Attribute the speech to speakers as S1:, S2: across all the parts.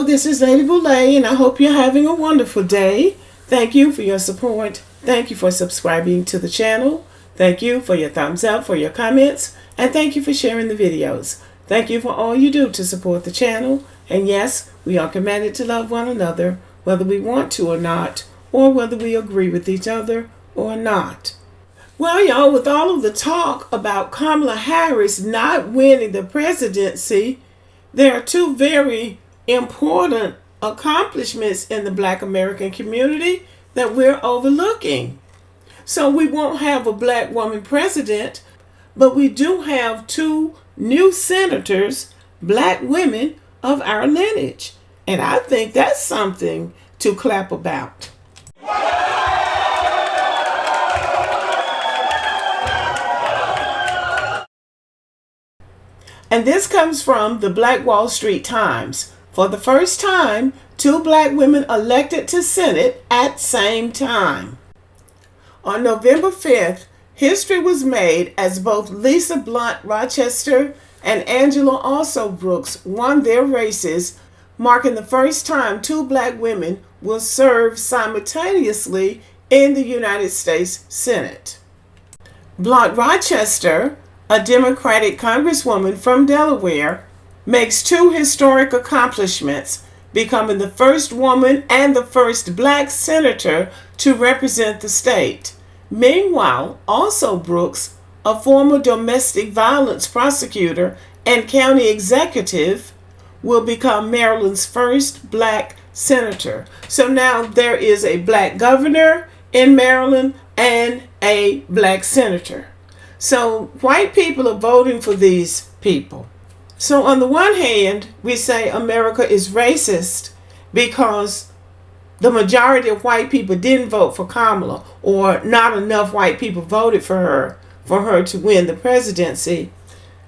S1: this is Lady Boulay, and I hope you're having a wonderful day. Thank you for your support. Thank you for subscribing to the channel. Thank you for your thumbs up, for your comments, and thank you for sharing the videos. Thank you for all you do to support the channel. And yes, we are commanded to love one another, whether we want to or not, or whether we agree with each other or not. Well, y'all, with all of the talk about Kamala Harris not winning the presidency, there are two very important accomplishments in the Black American community that we're overlooking. So we won't have a Black woman president, but we do have two new senators, Black women of our lineage. And I think that's something to clap about. And this comes from the Black Wall Street Times. For the first time, two Black women elected to Senate at same time. On November 5th, history was made as both Lisa Blunt Rochester and Angela Also Brooks won their races, marking the first time two Black women will serve simultaneously in the United States Senate. Blunt Rochester, a Democratic Congresswoman from Delaware, makes two historic accomplishments, becoming the first woman and the first Black senator to represent the state. Meanwhile, Also Brooks, a former domestic violence prosecutor and county executive, will become Maryland's first Black senator. So now there is a Black governor in Maryland and a Black senator. So white people are voting for these people. So on the one hand, we say America is racist because the majority of white people didn't vote for Kamala, or not enough white people voted for her to win the presidency.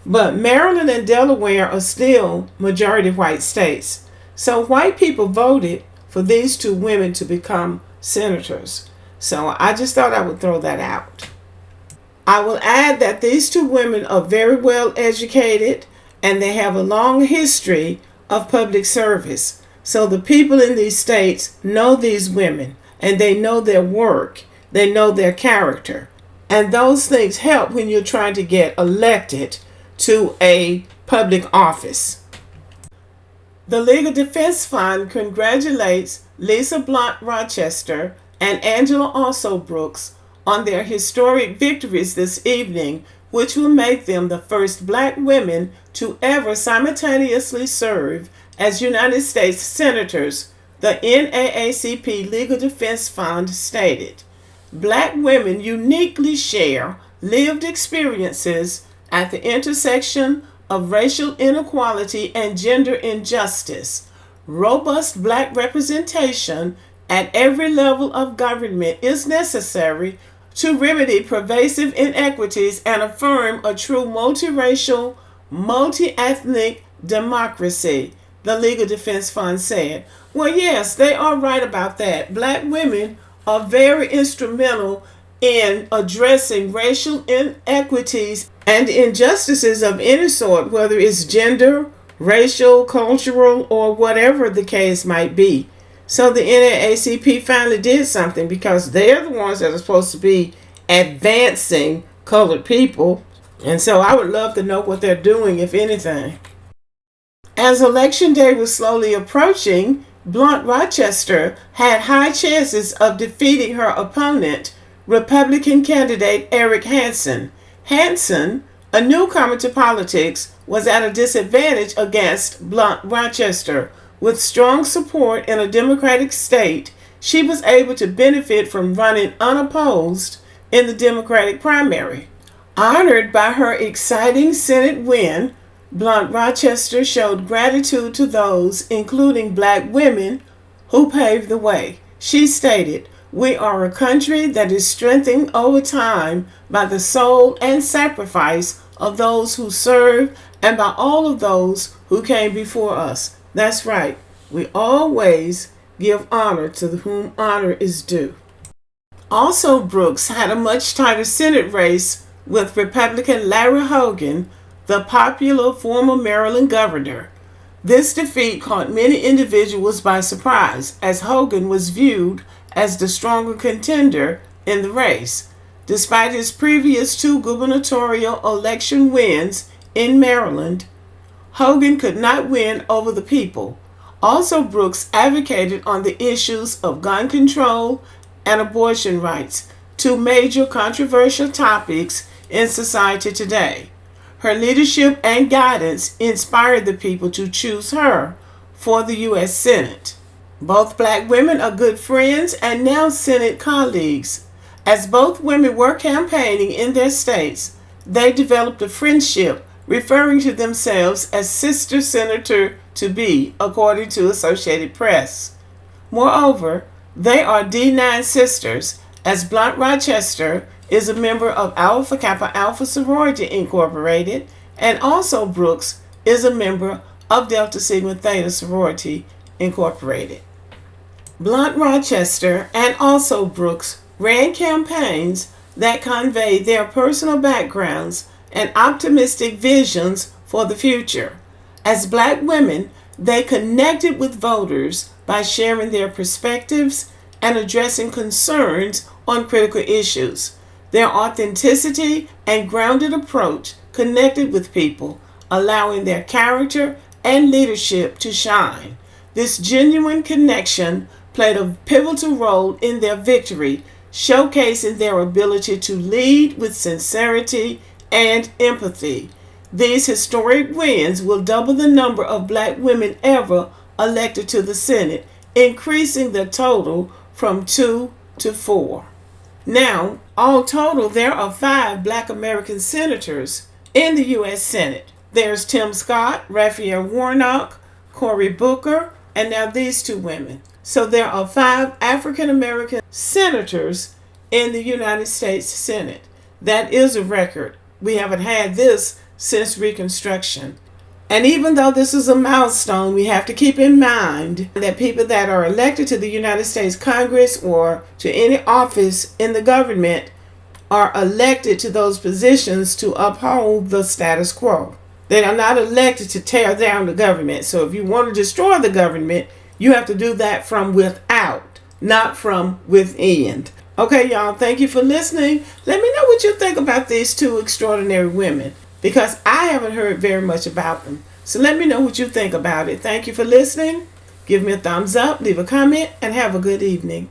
S1: But Maryland and Delaware are still majority white states. So white people voted for these two women to become senators. So I just thought I would throw that out. I will add that these two women are very well educated and they have a long history of public service. So the people in these states know these women and they know their work, they know their character. And those things help when you're trying to get elected to a public office. The Legal Defense Fund congratulates Lisa Blunt Rochester and Angela Also Brooks on their historic victories this evening, which will make them the first Black women to ever simultaneously serve as United States Senators, the NAACP Legal Defense Fund stated. Black women uniquely share lived experiences at the intersection of racial inequality and gender injustice. Robust Black representation at every level of government is necessary to remedy pervasive inequities and affirm a true multiracial, multi-ethnic democracy, the Legal Defense Fund said. Well, yes, they are right about that. Black women are very instrumental in addressing racial inequities and injustices of any sort, whether it's gender, racial, cultural, or whatever the case might be. So the NAACP finally did something because they're the ones that are supposed to be advancing colored people. And so I would love to know what they're doing, if anything. As Election Day was slowly approaching, Blunt Rochester had high chances of defeating her opponent, Republican candidate Eric Hansen. Hansen, a newcomer to politics, was at a disadvantage against Blunt Rochester. With strong support in a Democratic state, she was able to benefit from running unopposed in the Democratic primary. Honored by her exciting Senate win, Blunt Rochester showed gratitude to those, including Black women, who paved the way. She stated, "We are a country that is strengthened over time by the soul and sacrifice of those who served and by all of those who came before us." That's right. We always give honor to whom honor is due. Also, Brooks had a much tighter Senate race with Republican Larry Hogan, the popular former Maryland governor. This defeat caught many individuals by surprise, as Hogan was viewed as the stronger contender in the race. Despite his previous two gubernatorial election wins in Maryland, Hogan could not win over the people. Also, Brooks advocated on the issues of gun control and abortion rights, two major controversial topics in society today. Her leadership and guidance inspired the people to choose her for the U.S. Senate. Both black women are good friends and now Senate colleagues. As both women were campaigning in their states, they developed a friendship, referring to themselves as sister senator-to-be, according to Associated Press. Moreover, they are D9 sisters, as Blunt Rochester is a member of Alpha Kappa Alpha Sorority Incorporated, and also Brooks is a member of Delta Sigma Theta Sorority Incorporated. Blunt Rochester and also Brooks ran campaigns that conveyed their personal backgrounds and optimistic visions for the future. As black women, they connected with voters by sharing their perspectives and addressing concerns on critical issues. Their authenticity and grounded approach connected with people, allowing their character and leadership to shine. This genuine connection played a pivotal role in their victory, showcasing their ability to lead with sincerity and empathy. These historic wins will double the number of black women ever elected to the Senate, increasing the total from 2 to 4. Now, all total, there are 5 black American senators in the U.S. Senate. There's Tim Scott, Raphael Warnock, Cory Booker, and now these 2 women. So there are 5 African American senators in the United States Senate. That is a record. We haven't had this since Reconstruction. And even though this is a milestone, we have to keep in mind that people that are elected to the United States Congress or to any office in the government are elected to those positions to uphold the status quo. They are not elected to tear down the government. So if you want to destroy the government, you have to do that from without, not from within. Okay, y'all, thank you for listening. Let me know what you think about these 2 extraordinary women, because I haven't heard very much about them. So let me know what you think about it. Thank you for listening. Give me a thumbs up, leave a comment, and have a good evening.